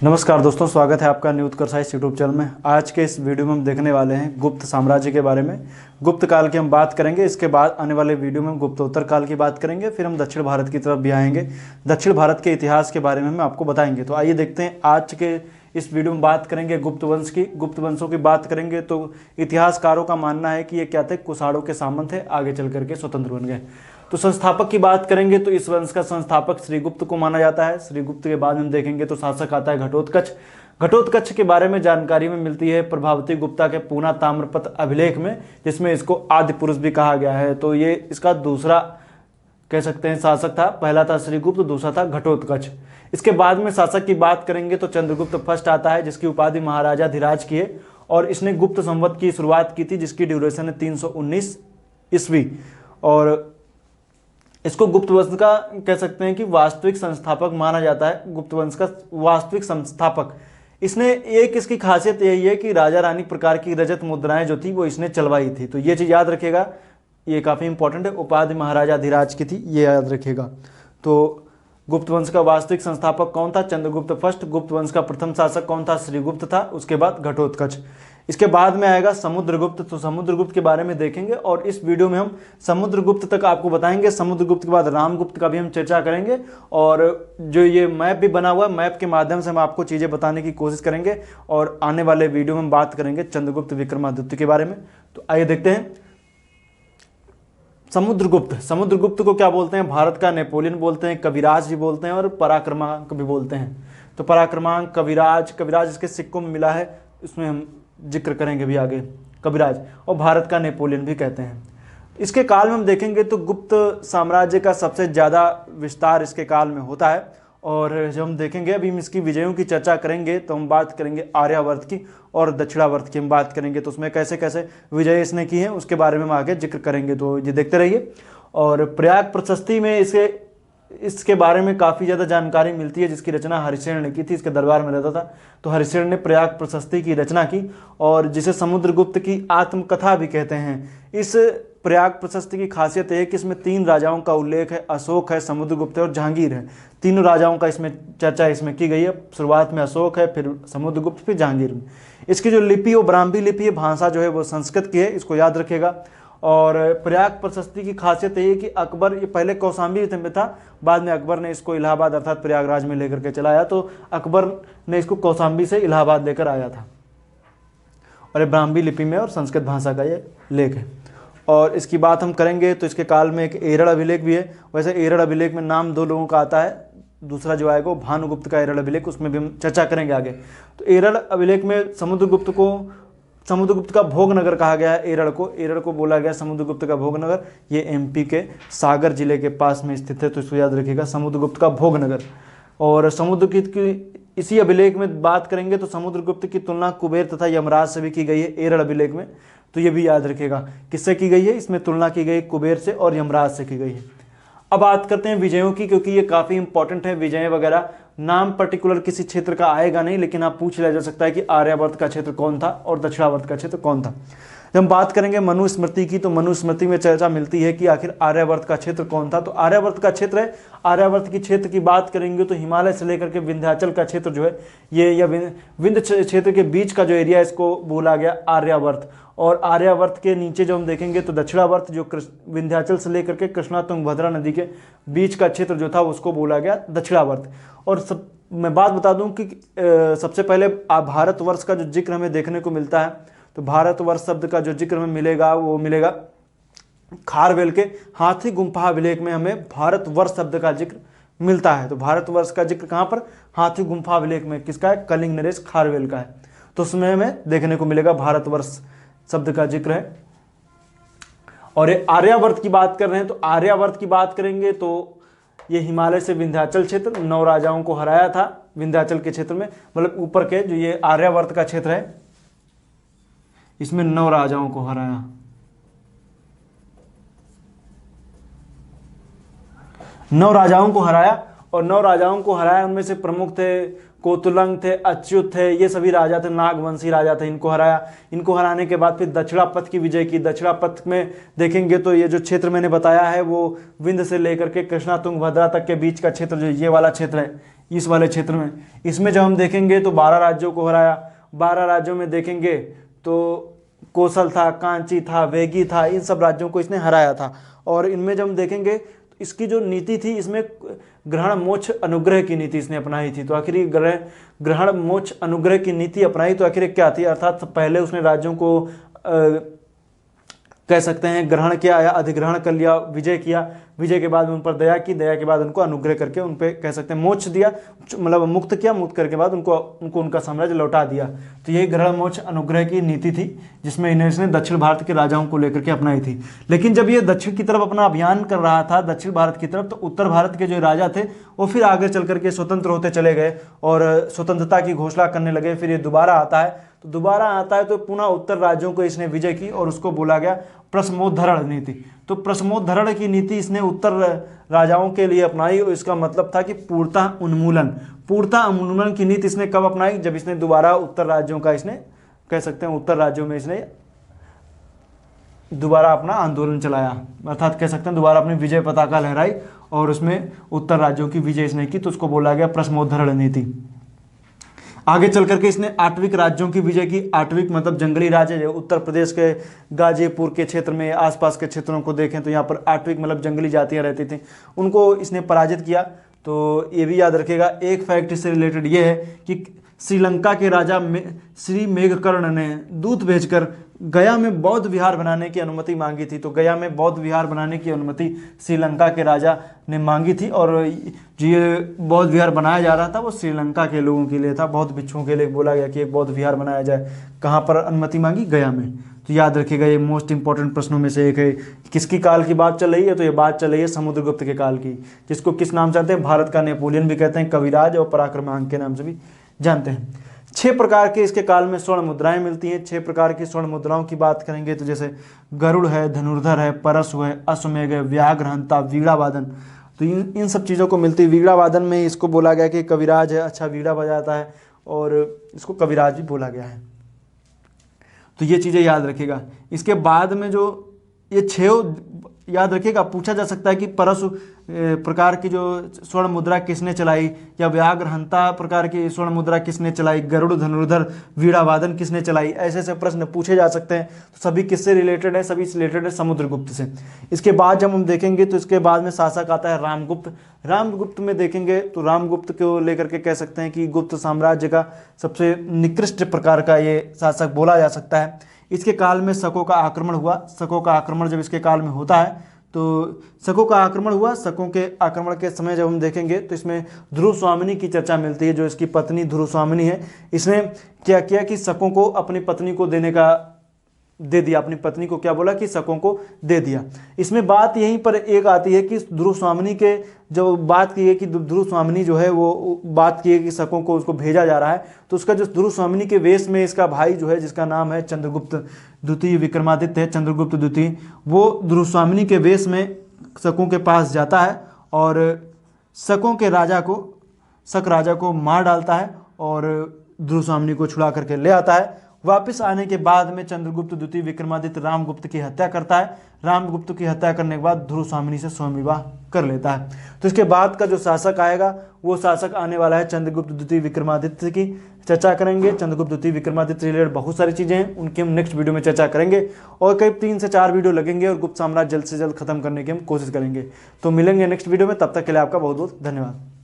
नमस्कार दोस्तों, स्वागत है आपका न्यू उत्कर्ष यूट्यूब चैनल में। आज के इस वीडियो में हम देखने वाले हैं गुप्त साम्राज्य के बारे में। गुप्त काल की हम बात करेंगे, इसके बाद आने वाले वीडियो में हम गुप्तोत्तर काल की बात करेंगे, फिर हम दक्षिण भारत की तरफ भी आएंगे। दक्षिण भारत के इतिहास के बारे में हम आपको बताएंगे। तो आइए देखते हैं, आज के इस वीडियो में बात करेंगे गुप्त वंश की। गुप्त वंशों की बात करेंगे तो इतिहासकारों का मानना है कि ये क्या थे, कुषाणों के सामंत थे, आगे चल करके स्वतंत्र बन गए। तो संस्थापक की बात करेंगे तो इस वंश का संस्थापक श्रीगुप्त को माना जाता है। श्रीगुप्त के बाद हम देखेंगे तो शासक आता है घटोत्कच। घटोत्कच के बारे में जानकारी में मिलती है प्रभावती गुप्ता के पूना ताम्रपत्र अभिलेख में, जिसमें इसको आदि पुरुष भी कहा गया है। तो ये इसका दूसरा कह सकते हैं शासक था। पहला था श्रीगुप्त, दूसरा था घटोत्कच। इसके बाद में शासक की बात करेंगे तो चंद्रगुप्त फर्स्ट आता है, जिसकी उपाधि महाराजा धीराज की है, और इसने गुप्त संवत की शुरुआत की थी, जिसकी ड्यूरेशन है 319 ईस्वी। और इसको गुप्त वंश का कह सकते हैं कि वास्तविक संस्थापक माना जाता है। गुप्त वंश का वास्तविक संस्थापक इसने, एक इसकी खासियत यही है कि राजा रानी प्रकार की रजत मुद्राएं जो थी वो इसने चलवाई थी। तो ये चीज याद रखिएगा, ये काफी इंपॉर्टेंट है। उपाधि महाराजा धीराज की थी, ये याद रखिएगा। तो गुप्त वंश का वास्तविक संस्थापक कौन था? चंद्रगुप्त फर्स्ट। गुप्त वंश का प्रथम शासक कौन था? श्रीगुप्त था। उसके बाद घटोत्कच। इसके बाद में आएगा समुद्रगुप्त। तो समुद्रगुप्त के बारे में देखेंगे और इस वीडियो में हम समुद्रगुप्त तक आपको बताएंगे। समुद्रगुप्त के बाद रामगुप्त का भी हम चर्चा करेंगे, और जो ये मैप भी बना हुआ है, मैप के माध्यम से हम आपको चीजें बताने की कोशिश करेंगे। और आने वाले वीडियो में हम बात करेंगे चंद्रगुप्त विक्रमादित्य के बारे में। तो आइए देखते हैं समुद्रगुप्त। समुद्रगुप्त को क्या बोलते हैं? भारत का नेपोलियन बोलते हैं, कविराज भी बोलते हैं और पराक्रमांक भी बोलते हैं। तो पराक्रमांक, कविराज, कविराज इसके सिक्कों में मिला है, इसमें हम जिक्र करेंगे भी आगे, कविराज। और भारत का नेपोलियन भी कहते हैं। इसके काल में हम देखेंगे तो गुप्त साम्राज्य का सबसे ज़्यादा विस्तार इसके काल में होता है। और जब हम देखेंगे, अभी हम इसकी विजयों की चर्चा करेंगे तो हम बात करेंगे आर्यावर्त की और दक्षिणावर्त की हम बात करेंगे। तो उसमें कैसे कैसे विजय इसने की है उसके बारे में हम आगे जिक्र करेंगे। तो ये देखते रहिए। और प्रयाग प्रशस्ति में इसके बारे में काफ़ी ज़्यादा जानकारी मिलती है, जिसकी रचना हरिसेन ने की थी। इसके दरबार में रहता था, तो हरिसेन ने प्रयाग प्रशस्ति की रचना की, और जिसे समुद्रगुप्त की आत्मकथा भी कहते हैं। इस प्रयाग प्रशस्ति की खासियत है कि इसमें 3 राजाओं का उल्लेख है। अशोक है, समुद्रगुप्त है और जहांगीर है। तीनों राजाओं का इसमें चर्चा इसमें की गई है। शुरुआत में अशोक है, फिर समुद्रगुप्त, फिर जहांगीर में। इसकी जो लिपि वो ब्राह्मी लिपि है, भाषा जो है वो संस्कृत की है, इसको याद रखेगा। और प्रयाग प्रशस्ति की खासियत ये है कि अकबर, ये पहले कौशाम्बी में था, बाद में अकबर ने इसको इलाहाबाद अर्थात प्रयागराज में लेकर के चलाया। तो अकबर ने इसको कौशाम्बी से इलाहाबाद लेकर आया था, और ये ब्राह्मी लिपि में और संस्कृत भाषा का ये लेख है। और इसकी बात हम करेंगे तो इसके काल में एक एरड़ अभिलेख भी है। वैसे एरड़ अभिलेख में नाम 2 लोगों का आता है, दूसरा जो आएगा वो भानुगुप्त का एरड़ अभिलेख, उसमें भी हम चर्चा करेंगे आगे। तो एरड़ अभिलेख में समुद्रगुप्त का भोगनगर कहा गया है। एरड़ को बोला गया समुद्रगुप्त का भोगनगर। ये एमपी के सागर जिले के पास में स्थित है, तो इसको याद रखिएगा, समुद्रगुप्त का भोगनगर। और समुद्रगुप्त की इसी अभिलेख में बात करेंगे तो समुद्रगुप्त की तुलना कुबेर तथा यमराज से भी की गई है एरड़ अभिलेख में। तो ये भी याद रखिएगा, किससे की गई है? इसमें तुलना की गई कुबेर से और यमराज से की गई है। अब बात करते हैं विजयों की, क्योंकि ये काफ़ी इंपॉर्टेंट है। विजय वगैरह नाम पर्टिकुलर किसी क्षेत्र का आएगा नहीं, लेकिन आप पूछ लिया जा सकता है कि आर्यावर्त का क्षेत्र कौन था और दक्षिणावर्त का क्षेत्र कौन था। जब हम बात करेंगे मनुस्मृति की, तो मनुस्मृति में चर्चा मिलती है कि आखिर आर्यावर्त का क्षेत्र कौन था। तो आर्यावर्त का क्षेत्र है, आर्यावर्त की क्षेत्र की बात करेंगे तो हिमालय से लेकर के विंध्याचल का क्षेत्र जो है ये, या विंध्य क्षेत्र के बीच का जो एरिया, इसको बोला गया आर्यावर्त। और आर्यावर्त के नीचे जो हम देखेंगे तो दक्षिणावर्त, जो विंध्याचल से लेकर के कृष्णा तुंगभद्रा नदी के बीच का क्षेत्र जो था उसको बोला गया दक्षिणावर्त। और मैं बात बता दूं कि सबसे पहले भारतवर्ष का जो जिक्र हमें देखने को मिलता है, तो भारतवर्ष शब्द का जो जिक्र हमें मिलेगा वो मिलेगा खारवेल के हाथी गुम्फा अभिलेख में। हमें भारतवर्ष शब्द का जिक्र मिलता है। तो भारतवर्ष का जिक्र कहाँ पर? हाथी गुम्फा अभिलेख में। किसका है? कलिंग नरेश खारवेल का है। तो उसमें हमें देखने को मिलेगा भारतवर्ष शब्द का जिक्र है। और ये आर्यावर्त की बात कर रहे हैं, तो आर्यावर्त की बात करेंगे तो ये हिमालय से विंध्याचल क्षेत्र, 9 राजाओं को हराया था विंध्याचल के क्षेत्र में, मतलब ऊपर के जो ये आर्यावर्त का क्षेत्र है, इसमें 9 राजाओं को हराया। 9 राजाओं को हराया, और 9 राजाओं को हराया, उनमें से प्रमुख थे कोतुलंग थे, अच्युत थे, ये सभी राजा थे, नागवंशी राजा थे। इनको हराया। इनको हराने के बाद फिर दक्षिणापथ की विजय की। दक्षिणापथ में देखेंगे तो ये जो क्षेत्र मैंने बताया है वो विंध्य से लेकर के कृष्णा तुंगभद्रा तक के बीच का क्षेत्र, जो ये वाला क्षेत्र है, इस वाले क्षेत्र में। इसमें जब हम देखेंगे तो 12 राज्यों को हराया। 12 राज्यों में देखेंगे तो कौशल था, कांची था, वेगी था, इन सब राज्यों को इसने हराया था। और इनमें जब हम देखेंगे तो इसकी जो नीति थी, इसमें ग्रहण मोक्ष अनुग्रह की नीति इसने अपनाई थी। तो आखिर ये ग्रहण मोक्ष अनुग्रह की नीति अपनाई तो आखिर क्या थी, अर्थात पहले उसने राज्यों को कह सकते हैं ग्रहण किया या अधिग्रहण कर लिया, विजय किया, विजय के बाद में उन पर दया की, दया के बाद उनको अनुग्रह करके उन पे कह सकते हैं मोक्ष दिया, मतलब मुक्त किया, मुक्त करके बाद उनको उनका साम्राज्य लौटा दिया। तो यही ग्रहण मोक्ष अनुग्रह की नीति थी जिसमें इसने दक्षिण भारत के राजाओं को लेकर के अपनाई थी। लेकिन जब ये दक्षिण की तरफ अपना अभियान कर रहा था, दक्षिण भारत की तरफ, तो उत्तर भारत के जो राजा थे वो फिर आगे चल करके स्वतंत्र होते चले गए और स्वतंत्रता की घोषणा करने लगे। फिर ये दोबारा आता है, तो दोबारा आता है तो पुनः उत्तर राज्यों को इसने विजय की और उसको बोला गया प्रथमोद्धरण नीति। तो प्रथमोद्धरण की नीति इसने उत्तर राजाओं के लिए अपनाई और इसका मतलब था कि पूर्णतः उन्मूलन की नीति इसने कब अपनाई, जब इसने दोबारा उत्तर राज्यों का, इसने कह सकते हैं उत्तर राज्यों में इसने दोबारा अपना आंदोलन चलाया, अर्थात कह सकते हैं दोबारा अपनी विजय पताका लहराई और उसमें उत्तर राज्यों की विजय इसने की, तो उसको बोला गया प्रथमोद्धरण नीति। आगे चल करके इसने आठविक राज्यों की विजय की। आठविक मतलब जंगली राज्य, उत्तर प्रदेश के गाजीपुर के क्षेत्र में आसपास के क्षेत्रों को देखें तो यहाँ पर आठविक मतलब जंगली जातियाँ रहती थी, उनको इसने पराजित किया। तो ये भी याद रखिएगा। एक फैक्ट इससे रिलेटेड ये है कि श्रीलंका के राजा श्री मेघकर्ण ने दूत भेजकर गया में बौद्ध विहार बनाने की अनुमति मांगी थी। तो गया में बौद्ध विहार बनाने की अनुमति श्रीलंका के राजा ने मांगी थी और जो ये बौद्ध विहार बनाया जा रहा था वो श्रीलंका के लोगों के लिए था, बौद्ध भिक्षुओं के लिए बोला गया कि एक बौद्ध विहार बनाया जाए। कहाँ पर अनुमति मांगी? गया में। तो याद रखिएगा, ये मोस्ट इंपॉर्टेंट प्रश्नों में से एक है। किसकी काल की बात चल रही है? तो ये बात चल रही है समुद्रगुप्त के काल की, जिसको किस नाम से जानते हैं? भारत का नेपोलियन भी कहते हैं, कविराज और पराक्रमांक के नाम से भी जानते हैं। 6 प्रकार के इसके काल में स्वर्ण मुद्राएं मिलती हैं। 6 प्रकार की स्वर्ण मुद्राओं की बात करेंगे तो जैसे गरुड़ है, धनुर्धर है, परशु है, अश्वमेघ है, व्याघ्रहंता, वीणा वादन। तो इन सब चीज़ों को मिलती है। वीणा वादन में इसको बोला गया कि कविराज है, अच्छा वीणा बजाता है और इसको कविराज भी बोला गया है। तो ये चीज़ें याद रखिएगा। इसके बाद में जो ये 6 याद रखिएगा, पूछा जा सकता है कि परशु प्रकार की जो स्वर्ण मुद्रा किसने चलाई, या व्याघ्रहंता प्रकार की स्वर्ण मुद्रा किसने चलाई, गरुड़, धनुर्धर, वीणा वादन किसने चलाई, ऐसे ऐसे प्रश्न पूछे जा सकते हैं। तो सभी किससे रिलेटेड है? सभी रिलेटेड है समुद्रगुप्त से। इसके बाद जब हम देखेंगे तो इसके बाद में शासक आता है रामगुप्त। रामगुप्त में देखेंगे तो रामगुप्त को लेकर के कह सकते हैं कि गुप्त साम्राज्य का सबसे निकृष्ट प्रकार का ये शासक बोला जा सकता है। इसके काल में शकों का आक्रमण हुआ। शकों का आक्रमण जब इसके काल में होता है तो शकों का आक्रमण हुआ। शकों के आक्रमण के समय जब हम देखेंगे तो इसमें ध्रुव स्वामिनी की चर्चा मिलती है। जो इसकी पत्नी ध्रुव स्वामिनी है, इसने क्या किया कि शकों को अपनी पत्नी को दे दिया। अपनी पत्नी को क्या बोला कि शकों को दे दिया। इसमें बात यहीं पर एक आती है कि ध्रुव स्वामिनी के जो बात की है कि ध्रुव स्वामिनी जो है वो बात की है कि शकों को उसको भेजा जा रहा है। तो उसका जो ध्रुव स्वामिनी के वेश में इसका भाई जो है, जिसका नाम है चंद्रगुप्त द्वितीय विक्रमादित्य है, चंद्रगुप्त द्वितीय, वो ध्रुव स्वामिनी के वेश में शकों के पास जाता है और शकों के राजा को, शक राजा को मार डालता है और ध्रुव स्वामिनी को छुड़ा करके ले आता है। वापस आने के बाद में चंद्रगुप्त द्वितीय विक्रमादित्य रामगुप्त की हत्या करता है। रामगुप्त की हत्या करने के बाद ध्रुव स्वामिनी से स्वयं विवाह कर लेता है। तो इसके बाद का जो शासक आएगा वो शासक आने वाला है चंद्रगुप्त द्वितीय विक्रमादित्य की चर्चा करेंगे। चंद्रगुप्त द्वितीय विक्रमादित्य रिलेटेड बहुत सारी चीज़ें हैं, उनकी हम नेक्स्ट वीडियो में चर्चा करेंगे और करीब 3 से 4 वीडियो लगेंगे और गुप्त साम्राज्य जल्द से जल्द खत्म करने की हम कोशिश करेंगे। तो मिलेंगे नेक्स्ट वीडियो में, तब तक के लिए आपका बहुत बहुत धन्यवाद।